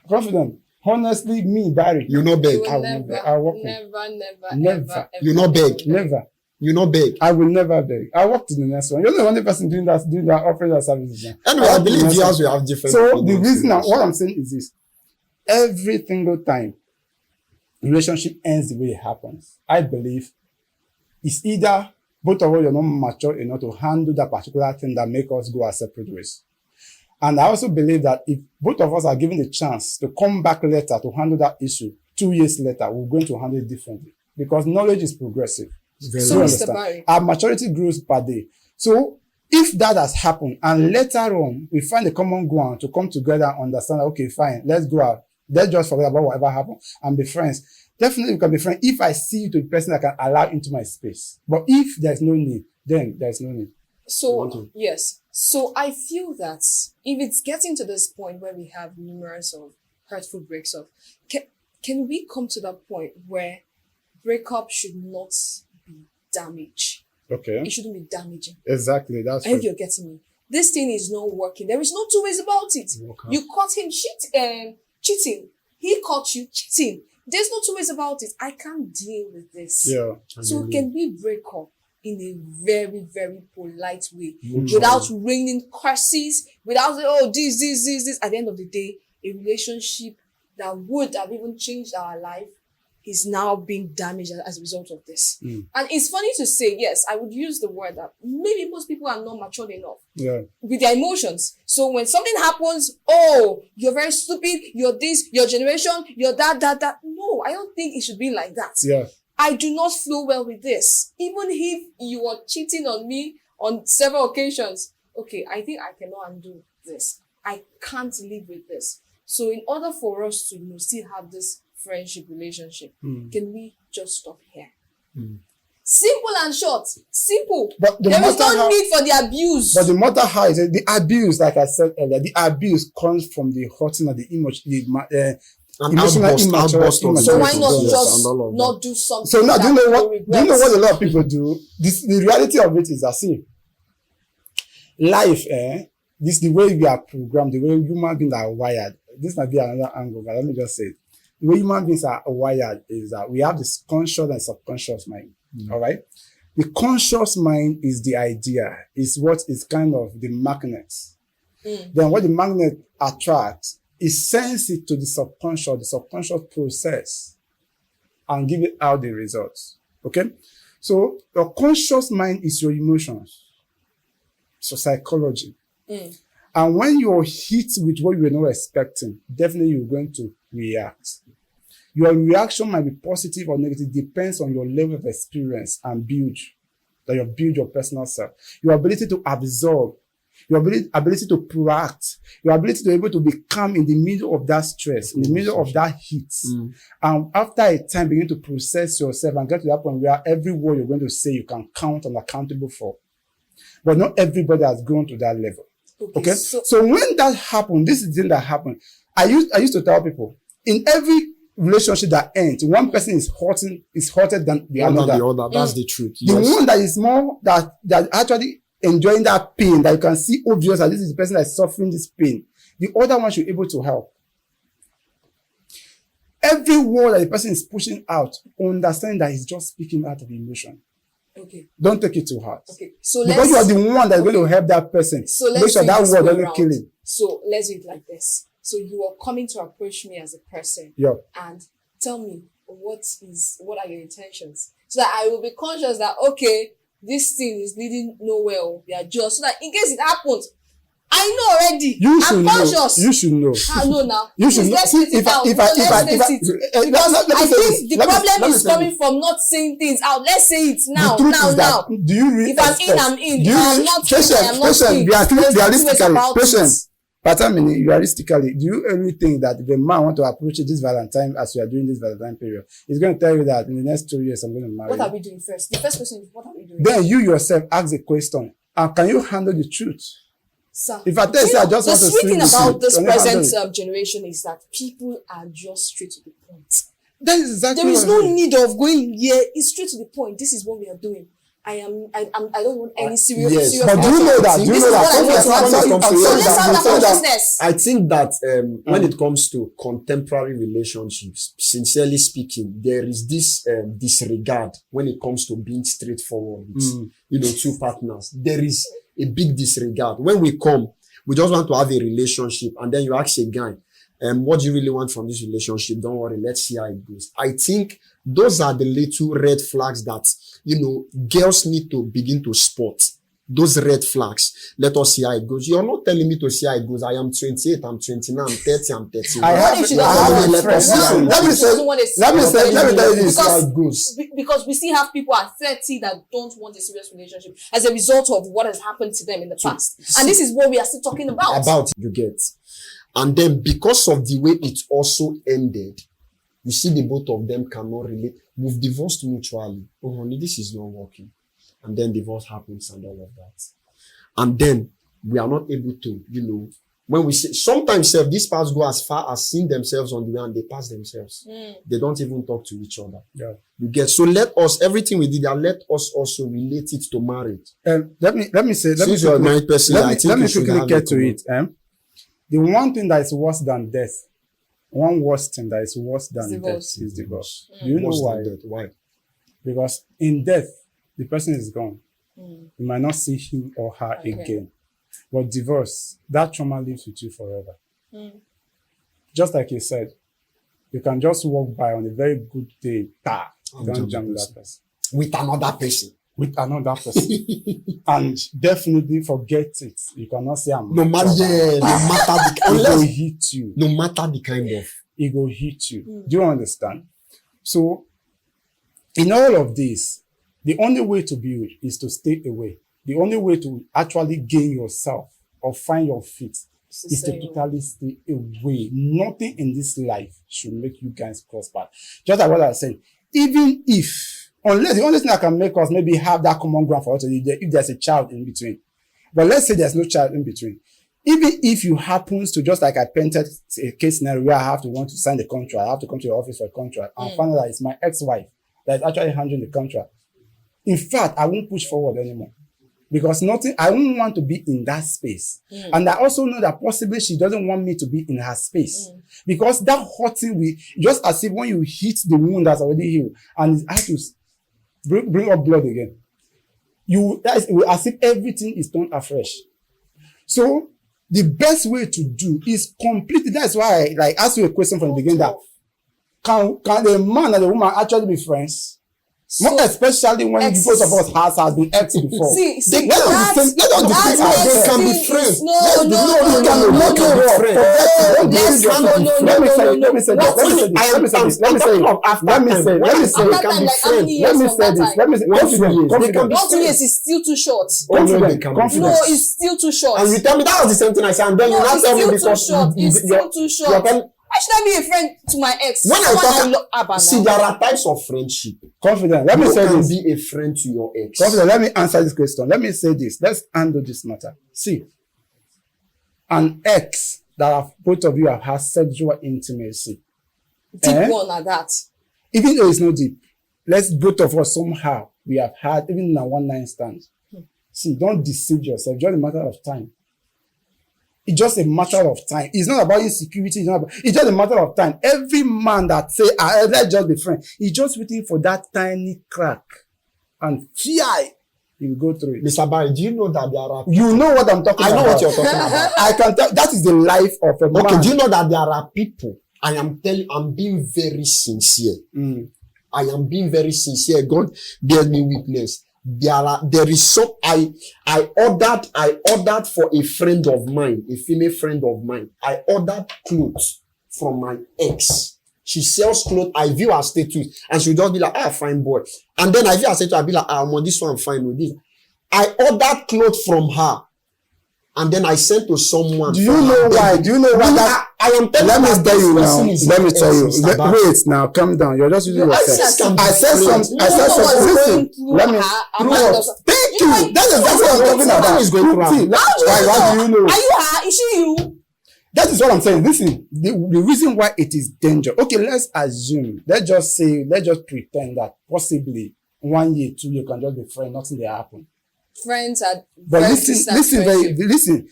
[SPEAKER 1] confident. Honestly, me, Barry,
[SPEAKER 2] You not beg.
[SPEAKER 3] You will
[SPEAKER 1] I will
[SPEAKER 3] never,
[SPEAKER 1] never- I will-
[SPEAKER 3] never,
[SPEAKER 1] Never.
[SPEAKER 3] ever,
[SPEAKER 2] You not beg.
[SPEAKER 1] never.
[SPEAKER 2] You not beg.
[SPEAKER 1] I will never beg. I walk to the next one. You're the only person doing that, offering that services now.
[SPEAKER 2] Anyway, I
[SPEAKER 1] walk to the
[SPEAKER 2] believe
[SPEAKER 1] next
[SPEAKER 2] viewers
[SPEAKER 1] one.
[SPEAKER 2] will have different
[SPEAKER 1] So the
[SPEAKER 2] opinions
[SPEAKER 1] reason,
[SPEAKER 2] on this.
[SPEAKER 1] what I'm saying is this: every single time relationship ends the way it happens, I believe it's either both of us are not mature enough to handle that particular thing that make us go our separate ways. And I also believe that if both of us are given the chance to come back later to handle that issue, 2 years later, we're going to handle it differently because knowledge is progressive.
[SPEAKER 2] Very
[SPEAKER 3] So,
[SPEAKER 1] You
[SPEAKER 3] Mr.
[SPEAKER 1] understand?
[SPEAKER 3] Barry,
[SPEAKER 1] Our maturity grows per day. So if that has happened and later on we find a common ground to come together and understand, okay, fine, let's go out. Let's just forget about whatever happened and be friends. Definitely we can be friends if I see you to a person I can allow into my space. But if there's no need, then there's no need.
[SPEAKER 3] so yes. So I feel that if it's getting to this point where we have numerous of hurtful breaks off, can we come to that point where breakup should not be damage?
[SPEAKER 1] Okay.
[SPEAKER 3] It shouldn't be damaging.
[SPEAKER 1] Exactly. That's
[SPEAKER 3] I hope
[SPEAKER 1] right.
[SPEAKER 3] you're getting me. This thing is not working. There is no two ways about it.
[SPEAKER 2] Okay.
[SPEAKER 3] You caught him cheating. He caught you cheating. There's no two ways about it. I can't deal with this.
[SPEAKER 1] Yeah.
[SPEAKER 3] So can we break up in a very, very polite way,
[SPEAKER 2] Mutually.
[SPEAKER 3] without raining curses, without this. At the end of the day, a relationship that would have even changed our life is now being damaged as a result of this. And it's funny to say, yes, I would use the word that maybe most people are not matured enough
[SPEAKER 1] Yeah.
[SPEAKER 3] with their emotions. So when something happens, oh, you're very stupid, you're this, your generation, you're that. No, I don't think it should be like that.
[SPEAKER 1] Yeah.
[SPEAKER 3] I do not flow well with this. Even if you are cheating on me on several occasions, okay, I think I cannot undo this. I can't live with this. So in order for us to still have this friendship relationship, can we just stop here? Simple and short. Simple.
[SPEAKER 1] But
[SPEAKER 3] there is no need for the abuse.
[SPEAKER 1] But the matter how is it, the abuse, like I said earlier, the abuse comes from the hurting of the emotional immaturity.
[SPEAKER 3] So why not just not do something?
[SPEAKER 1] So now, do you know what a lot of people do? The reality of it is that, see, life, this the way we are programmed, the way human beings are wired. This might be another angle, but let me just say it. The way human beings are wired is that we have this conscious and subconscious mind. All right. The conscious mind is the idea, is what is kind of the magnet. Then what the magnet attracts is sends it to the subconscious process and give it out the results. Okay. So your conscious mind is your emotions. So psychology. And when you're hit with what you were not expecting, definitely you're going to react. Your reaction might be positive or negative, depends on your level of experience and build your personal self. Your ability to absorb, your ability to proact, your ability to be able to be calm in the middle of that stress, in the middle of that heat. And after a time, begin to process yourself and get to that point where every word you're going to say, you can count and accountable for. But not everybody has gone to that level. Okay? So when that happened, this is the thing that happened. I used to tell people, in every relationship that ends, one person is hurted than the other.
[SPEAKER 2] That's the truth.
[SPEAKER 1] The one that is more that actually enjoying that pain, that you can see obvious that this is the person that is suffering this pain. The other one should be able to help. Every word that the person is pushing out, understand that he's just speaking out of emotion.
[SPEAKER 3] Okay.
[SPEAKER 1] Don't take it to heart.
[SPEAKER 3] Okay. So
[SPEAKER 1] because you are the one that's going to help that person.
[SPEAKER 3] So let's
[SPEAKER 1] make sure that word doesn't kill him.
[SPEAKER 3] So let's do it like this. So you are coming to approach me as a person.
[SPEAKER 1] Yeah.
[SPEAKER 3] And tell me what are your intentions? So that I will be conscious that, okay, this thing is leading nowhere. We are just so that in case it happens, I know already. I'm conscious.
[SPEAKER 1] You should know.
[SPEAKER 3] I know now.
[SPEAKER 1] You should know.
[SPEAKER 3] I think the problem is coming from not saying things out. Let's say it now.
[SPEAKER 1] Do you really
[SPEAKER 3] if I'm in, I'm in. If I'm not in, I'm not in.
[SPEAKER 1] Realistically, do you really think that if a man want to approach it this Valentine as you are doing this Valentine period, he's going to tell you that in the next 2 years I'm going to marry you?
[SPEAKER 3] What are we doing first? The first question is, what are we doing?
[SPEAKER 1] Then you yourself ask the question, and can you handle the truth?
[SPEAKER 3] Sir,
[SPEAKER 1] if I tell you, I just want to
[SPEAKER 3] the sweet thing about this present generation is that people are just straight to the point.
[SPEAKER 1] That is exactly
[SPEAKER 3] there is no need of going here. It's straight to the point. This is what we are doing. I don't want any serious.
[SPEAKER 1] But do you know that?
[SPEAKER 2] I think that when it comes to contemporary relationships, sincerely speaking, there is this disregard when it comes to being straightforward with two partners. There is a big disregard. When we just want to have a relationship, and then you ask a guy, what do you really want from this relationship? Don't worry, let's see how it goes. I think those are the little red flags that, girls need to begin to spot. Those red flags. Let us see how it goes. You're not telling me to see how it goes. I am 28, I'm 29, I'm 30, I'm 31. Let me tell you this. How it goes.
[SPEAKER 3] Because we still have people at 30 that don't want a serious relationship as a result of what has happened to them in the past. And this is what we are still talking about.
[SPEAKER 2] You get. And then because of the way it also ended, you see the both of them cannot relate. We've divorced mutually. Oh, honey, this is not working. And then divorce happens and all of that. And then we are not able to, when we say, sometimes these parts go as far as seeing themselves on the way and they pass themselves. They don't even talk to each other.
[SPEAKER 1] Yeah.
[SPEAKER 2] You get, so everything we did, let us also relate it to marriage.
[SPEAKER 1] Let me quickly get to it. The one thing that is worse than death, one worse thing that is worse than death is divorce. Do you know why?
[SPEAKER 2] Why?
[SPEAKER 1] Because in death, the person is gone. You might not see him or her again. But divorce, that trauma lives with you forever. Just like you said, you can just walk by on a very good day, don't jump that person.
[SPEAKER 2] With another person.
[SPEAKER 1] And definitely forget it. You cannot say
[SPEAKER 2] no matter the
[SPEAKER 1] kind of. It will hit you.
[SPEAKER 2] No matter the kind of.
[SPEAKER 1] It will hit you. Do you understand? So, in all of this, the only way to build is to stay away. The only way to actually gain yourself or find your feet is to totally stay away. Nothing in this life should make you guys cross paths. Just like what I said, even if, unless the only thing that can make us maybe have that common ground for us, if there's a child in between. But let's say there's no child in between. Even if you happens to, just like I painted a case scenario where I have to want to sign the contract, I have to come to your office for a contract, and find out that it's my ex-wife that is actually handling the contract. In fact, I won't push forward anymore. Because I won't want to be in that space. And I also know that possibly she doesn't want me to be in her space. Because that hurting, just as if when you hit the wound that's already healed, and it has to bring up blood again, as if everything is turned afresh. So, the best way to do is completely, that's why I asked you a question from the beginning that, can the man and the woman actually be friends? So, more especially when both of us has been ex before.
[SPEAKER 3] They
[SPEAKER 2] can be friends.
[SPEAKER 3] No.
[SPEAKER 1] Let me say this.
[SPEAKER 3] 2 years is still too short.
[SPEAKER 1] No,
[SPEAKER 3] it's still too short.
[SPEAKER 2] And you tell me that was the same thing I said, and then you now tell me because
[SPEAKER 3] it's still too short. Why should I be a friend to my ex?
[SPEAKER 2] When I talk, see, there are types of friendship.
[SPEAKER 1] Confident. Let me say this.
[SPEAKER 2] Be a friend to your ex.
[SPEAKER 1] Confident. Let me answer this question. Let me say this. Let's handle this matter. See, an ex that both of you have had sexual intimacy.
[SPEAKER 3] Deep one at that.
[SPEAKER 1] Even though it's not deep, let's both of us somehow we have had, even in a one-night stand. See, don't deceive yourself. Just a matter of time. It's just a matter of time. It's not about insecurity. It's just a matter of time. Every man that say, let's just be friends, he's just waiting for that tiny crack. And he will go through it.
[SPEAKER 2] Mr. Barry, do you know that there are...
[SPEAKER 1] You know what I'm talking about.
[SPEAKER 2] I know what you're talking about.
[SPEAKER 1] I can tell, that is the life of a man.
[SPEAKER 2] Okay, do you know that there are people, I am telling, I'm being very sincere. I am being very sincere. God bears me witness. There is some, I ordered for a friend of mine, a female friend of mine. I ordered clothes from my ex. She sells clothes. I view her status and she'll just be like, fine boy. And then I view her status, I'll be like, on this one, I'm fine with this. I ordered clothes from her. And then I sent to someone.
[SPEAKER 1] Do you know why? Do you know why that?
[SPEAKER 2] I am telling
[SPEAKER 1] Let me tell you now. Let me tell you. Wait now, calm down. You're just using yourself. I said something. Listen. Let me. Thank you. That is what I'm talking about.
[SPEAKER 2] Is going through.
[SPEAKER 1] Why do you know?
[SPEAKER 3] Are you her? Is she you?
[SPEAKER 1] That is what I'm saying. Listen, the reason why it is danger. Okay, let's assume. Let's just pretend that possibly 1 year, 2 years can just be friends. Nothing will happen.
[SPEAKER 3] Friends are.
[SPEAKER 1] But listen.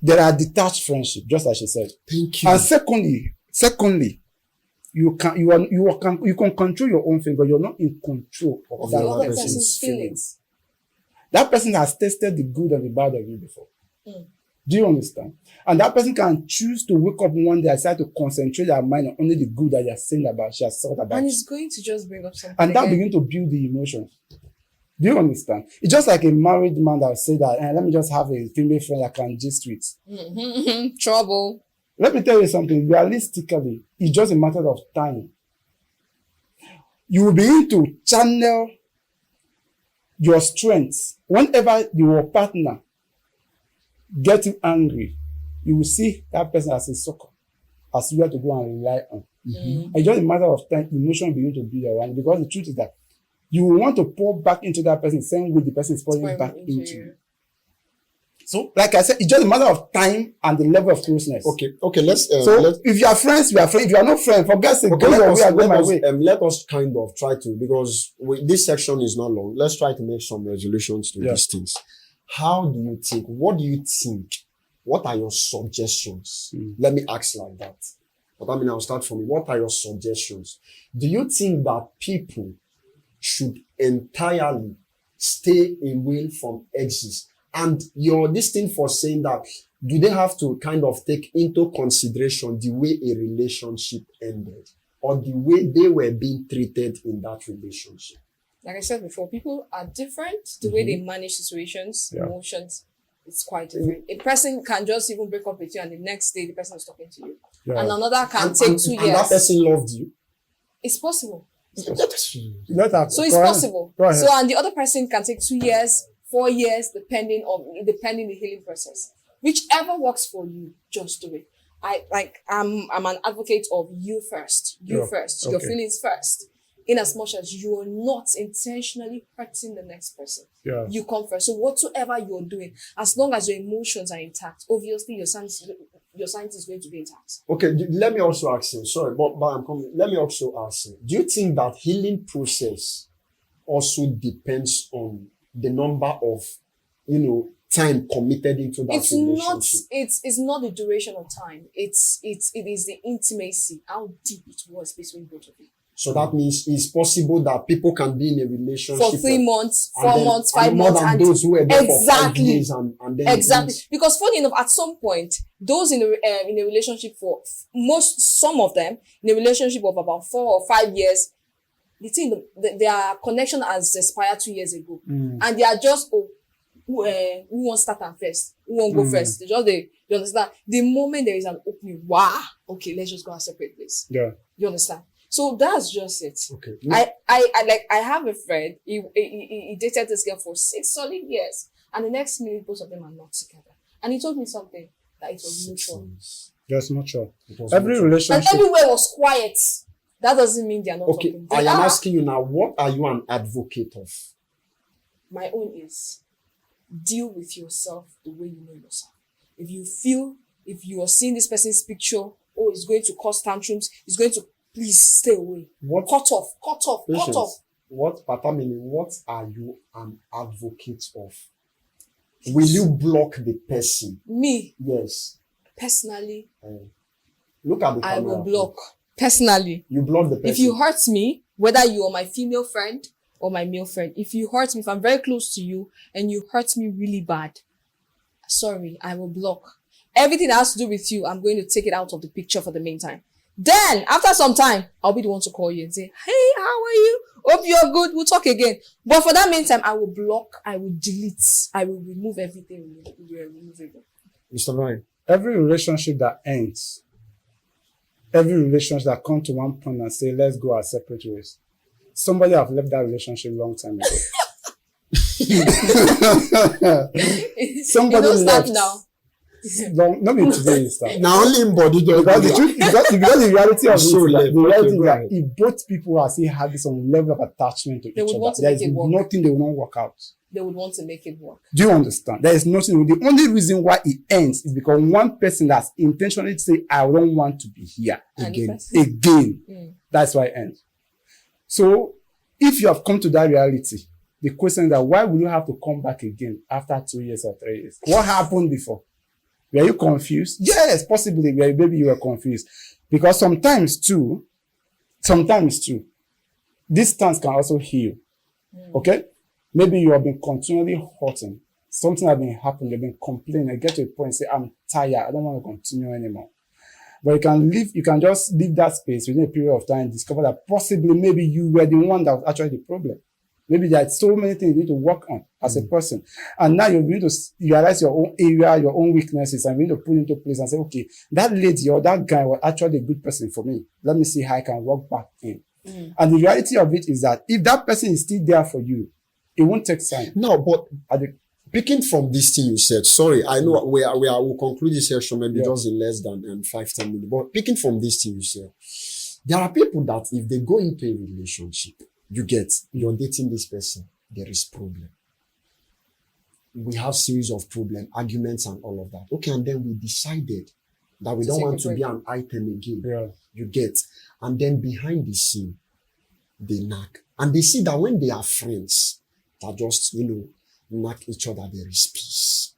[SPEAKER 1] There are detached friendship, just like she said.
[SPEAKER 2] Thank you.
[SPEAKER 1] And secondly, you can control your own feelings, but you're not in control of that other person's feelings. That person has tested the good and the bad of you before. Do you understand? And that person can choose to wake up one day and decide to concentrate their mind on only the good that they are saying about, she has thought about.
[SPEAKER 3] And it's going to just bring up something.
[SPEAKER 1] And that begin to build the emotions. Do you understand? It's just like a married man that will say that, let me just have a female friend I can gist with.
[SPEAKER 3] Trouble.
[SPEAKER 1] Let me tell you something. Realistically, it's just a matter of time. You will begin to channel your strengths. Whenever your partner gets you angry, you will see that person as a sucker, as you have to go and rely on. It's just a matter of time. Emotion begin to be around, because the truth is that you will want to pour back into that person the same way the person is pouring back into you. So, like I said, it's just a matter of time and the level of closeness.
[SPEAKER 2] Okay, let's...
[SPEAKER 1] if you are friends, we are friends. If you are not friends, for God's sake, go your way, I go my way.
[SPEAKER 2] Let us kind of try to, because this section is not long, let's try to make some resolutions to these things. How do you think? What do you think? What are your suggestions? Let me ask like that. But I'll start from you. What are your suggestions? Do you think that people should entirely stay away from exes? And this thing for saying that, do they have to kind of take into consideration the way a relationship ended, or the way they were being treated in that relationship?
[SPEAKER 3] Like I said before, people are different. The way they manage situations, emotions, it's quite different. A person can just even break up with you, and the next day the person is talking to you. And another can take 2 years.
[SPEAKER 2] And that person loved you.
[SPEAKER 3] It's possible. So it's possible. So and the other person can take 2 years, 4 years, depending the healing process. Whichever works for you, just do it. I'm an advocate of you first. Your feelings first. In as much as you are not intentionally hurting the next person.
[SPEAKER 1] Yeah.
[SPEAKER 3] You come first. So whatsoever you're doing, as long as your emotions are intact, obviously your sanity is going to be intact.
[SPEAKER 2] Okay, let me also ask you. Sorry, but I'm coming. Let me also ask you. Do you think that healing process also depends on the number of, time committed into that relationship?
[SPEAKER 3] It's not the duration of time. It is the intimacy, how deep it was between both of you.
[SPEAKER 2] So that means it's possible that people can be in a relationship
[SPEAKER 3] for 3 months, 4 months, 5 months,
[SPEAKER 2] and those who were there for 5 days and then
[SPEAKER 3] exactly. Because funny enough, at some point, those in a relationship for some of them in a relationship of about 4 or 5 years, the thing their connection has expired 2 years ago, and they are just who won't start and first, who won't go first. You understand? The moment there is an opening, wow, okay, let's just go our separate ways.
[SPEAKER 1] Yeah,
[SPEAKER 3] you understand? So that's just it.
[SPEAKER 2] Okay.
[SPEAKER 3] I have a friend. He dated this girl for 6 solid years, and the next minute both of them are not together. And he told me something that it was mutual.
[SPEAKER 1] That's mutual. Every relationship,
[SPEAKER 3] and everywhere was quiet. That doesn't mean they are not talking.
[SPEAKER 2] I am asking you now. What are you an advocate of?
[SPEAKER 3] My own is deal with yourself the way you know yourself. If you are seeing this person's picture, it's going to cause tantrums. It's going to. Please stay away. Cut off.
[SPEAKER 2] What are you an advocate of? Will you block the person?
[SPEAKER 3] Me?
[SPEAKER 2] Yes.
[SPEAKER 3] Personally.
[SPEAKER 2] Look at the camera.
[SPEAKER 3] I will block. Personally.
[SPEAKER 2] You block the person.
[SPEAKER 3] If you hurt me, whether you are my female friend or my male friend, if you hurt me, if I'm very close to you and you hurt me really bad, sorry, I will block. Everything that has to do with you, I'm going to take it out of the picture for the meantime. Then, after some time, I'll be the one to call you and say, hey, how are you? Hope you're good. We'll talk again. But for that meantime, I will block, I will delete, I will remove everything.
[SPEAKER 2] Mr. Ryan.
[SPEAKER 1] Every relationship that ends, every relationship that comes to one point and say, let's go our separate ways, somebody have left that relationship a long time ago. Somebody left. Now. Not be today, start.
[SPEAKER 2] Now only in body
[SPEAKER 1] because the truth, because the reality of the reality is that if both people are still have some level of attachment to each other, there is nothing they will not work out.
[SPEAKER 3] They would want to make it work.
[SPEAKER 1] Do you understand? There is nothing. The only reason why it ends is because one person that's intentionally say, I don't want to be here again. That's why it ends. So if you have come to that reality, the question is that why will you have to come back again after 2 years or 3 years? What happened before? Were you confused? Yes, possibly. Maybe you were confused. Because sometimes too, distance can also heal. Okay? Maybe you have been continually hurting. Something has been happening. You've been complaining. You get to a point and say, I'm tired. I don't want to continue anymore. But you can just leave that space within a period of time and discover that possibly maybe you were the one that was actually the problem. Maybe there are so many things you need to work on as a person. And now you need to realize your own area, your own weaknesses, and you need to put into place and say, okay, that lady or that guy was actually a good person for me. Let me see how I can walk back in. And the reality of it is that if that person is still there for you, it won't take time.
[SPEAKER 2] No, but picking from this thing you said, sorry, I know we'll conclude this session maybe just in less than 5-10 minutes. But picking from this thing you said, there are people that if they go into a relationship, you're dating this person, there is problem. We have series of problems, arguments and all of that. Okay, and then we decided that we don't want to be an item again.
[SPEAKER 1] Yeah.
[SPEAKER 2] You get. And then behind the scene, they knock. And they see that when they are friends, that just, knock each other, there is peace.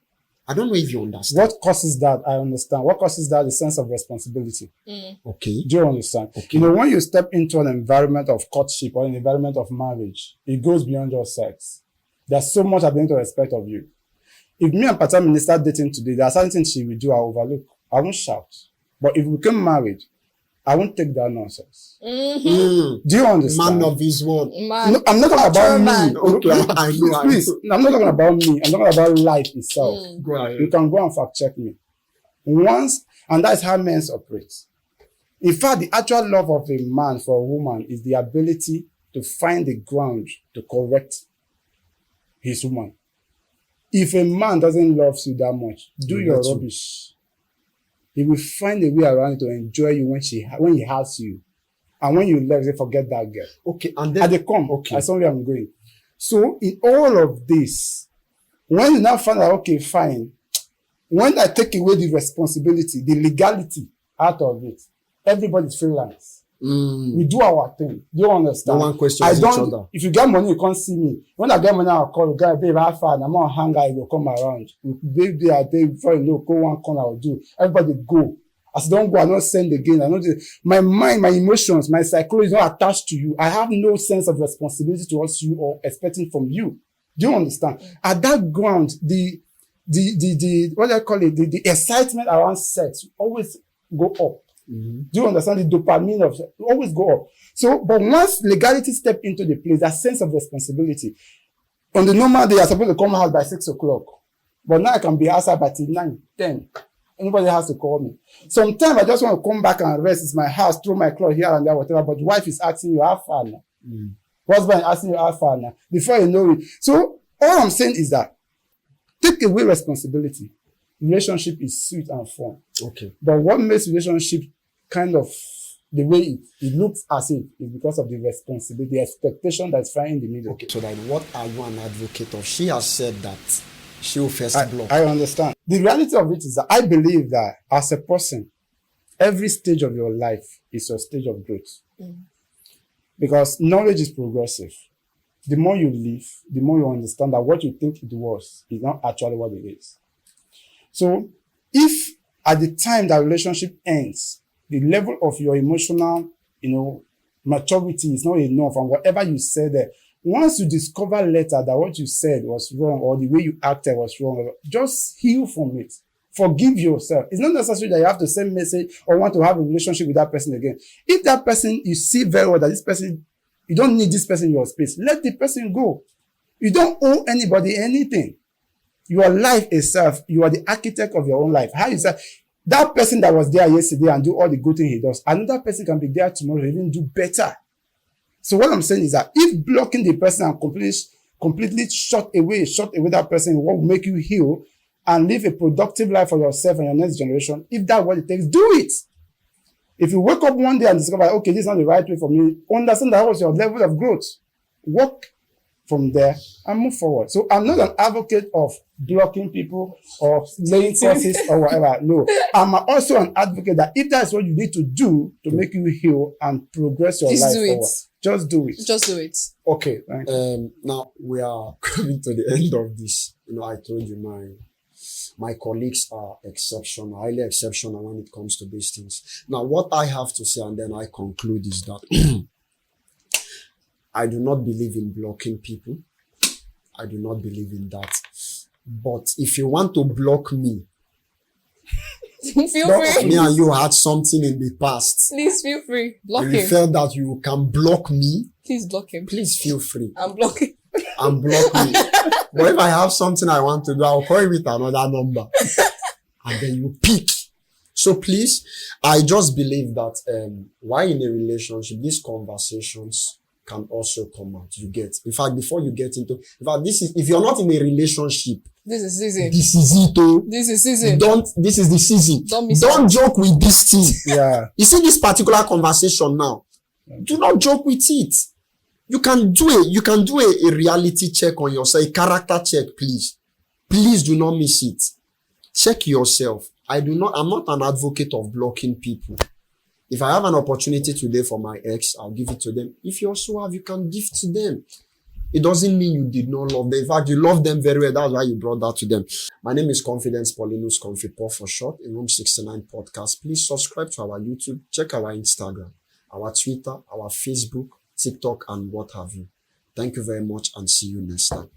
[SPEAKER 2] I don't know if you understand.
[SPEAKER 1] What causes that? I understand. What causes that? The sense of responsibility.
[SPEAKER 2] Okay.
[SPEAKER 1] Do you understand?
[SPEAKER 2] Okay.
[SPEAKER 1] When you step into an environment of courtship or an environment of marriage, it goes beyond your sex. There's so much I'm going to expect of you. If me and Patamini start dating today, there are certain things she will do, I overlook. I won't shout. But if we become married, I won't take that nonsense. Do you understand?
[SPEAKER 2] Man of his word.
[SPEAKER 1] No, I'm not talking about me.
[SPEAKER 2] Okay, I know.
[SPEAKER 1] Please, I'm not talking about me. I'm talking about life itself.
[SPEAKER 2] Go ahead.
[SPEAKER 1] You can go and fact check me. And that's how men operate. In fact, the actual love of a man for a woman is the ability to find the ground to correct his woman. If a man doesn't love you that much, do your rubbish. He will find a way around to enjoy you when he has you. And when you left, they forget that girl.
[SPEAKER 2] Okay, and then
[SPEAKER 1] they come. Okay, I saw where I'm going. So in all of this, when you now find out, okay, fine. When I take away the responsibility, the legality out of it, everybody's freelance. We do our thing. Do you understand?
[SPEAKER 2] No one questions each other.
[SPEAKER 1] If you get money, you can't see me. When I get money, I'll call you, guy, babe, how far? I'm on hangar, you will come around. Baby, I tell you, before you know, go one corner, I'll do. Everybody go. As I don't go, I don't send again. My mind, my emotions, my psychology is not attached to you. I have no sense of responsibility towards you or expecting from you. Do you understand? At that ground, the what do I call it? The excitement around sex always go up. Do you understand? The dopamine of always go up. So, but once legality step into the place, that sense of responsibility. On the normal day, you're supposed to come out by 6 o'clock. But now I can be outside by 9, 10. Anybody has to call me. Sometimes I just want to come back and rest. It's my house, throw my clothes here and there, whatever. But the wife is asking you, how far now? Husband is asking you, how far now? Before you know it. So, all I'm saying is that take away responsibility. Relationship is sweet and fun.
[SPEAKER 2] Okay.
[SPEAKER 1] But what makes relationship kind of the way it looks as if is because of the responsibility, the expectation that's flying in the middle.
[SPEAKER 2] Okay. So then what are you an advocate of? She has said that she will first block.
[SPEAKER 1] I understand. The reality of it is that I believe that as a person, every stage of your life is your stage of growth. Because knowledge is progressive. The more you live, the more you understand that what you think it was is not actually what it is. So if at the time that relationship ends, the level of your emotional, maturity is not enough, and whatever you said there, once you discover later that what you said was wrong or the way you acted was wrong, just heal from it. Forgive yourself. It's not necessary that you have to send message or want to have a relationship with that person again. If that person, you see very well that this person, you don't need this person in your space, let the person go. You don't owe anybody anything. Your life itself, you are the architect of your own life. How you say that person that was there yesterday and do all the good things he does, another person can be there tomorrow and even do better. So what I'm saying is that if blocking the person and completely shut away that person will make you heal and live a productive life for yourself and your next generation, if that's what it takes, do it. If you wake up one day and discover, okay, this is not the right way for me, understand that was your level of growth. Work from there and move forward. So I'm not an advocate of blocking people or laying courses or whatever. No, I'm also an advocate that if that's what you need to do to make you heal and progress your life forward, just do it.
[SPEAKER 3] Just do it.
[SPEAKER 2] Okay. Now we are coming to the end of this. I told you my colleagues are exceptional, highly exceptional when it comes to these things. Now, what I have to say, and then I conclude, is that I do not believe in blocking people. I do not believe in that. But if you want to block me,
[SPEAKER 3] feel free.
[SPEAKER 2] Me and you had something in the past.
[SPEAKER 3] Please feel free. Block him.
[SPEAKER 2] You felt that you can block me.
[SPEAKER 3] Please block him.
[SPEAKER 2] Please feel free.
[SPEAKER 3] I'm blocking.
[SPEAKER 2] And block me. But if I have something I want to do, I'll call you with another number. And then you pick. So please, I just believe that while in a relationship, these conversations can also come out. You get. In fact, before you get into, in fact, if you're not in a relationship,
[SPEAKER 3] this is season.
[SPEAKER 2] This is it, oh.
[SPEAKER 3] This is season.
[SPEAKER 2] This is the season.
[SPEAKER 3] Don't
[SPEAKER 2] joke with this thing.
[SPEAKER 1] Yeah.
[SPEAKER 2] You see this particular conversation now. Do not joke with it. You can do a reality check on yourself, a character check, please. Please do not miss it. Check yourself. I'm not an advocate of blocking people. If I have an opportunity today for my ex, I'll give it to them. If you also have, you can give to them. It doesn't mean you did not love them. In fact, you love them very well. That's why you brought that to them. My name is Confidence Paulinus, Confipo for short, in Room 69 podcast. Please subscribe to our YouTube, check our Instagram, our Twitter, our Facebook, TikTok, and what have you. Thank you very much and see you next time.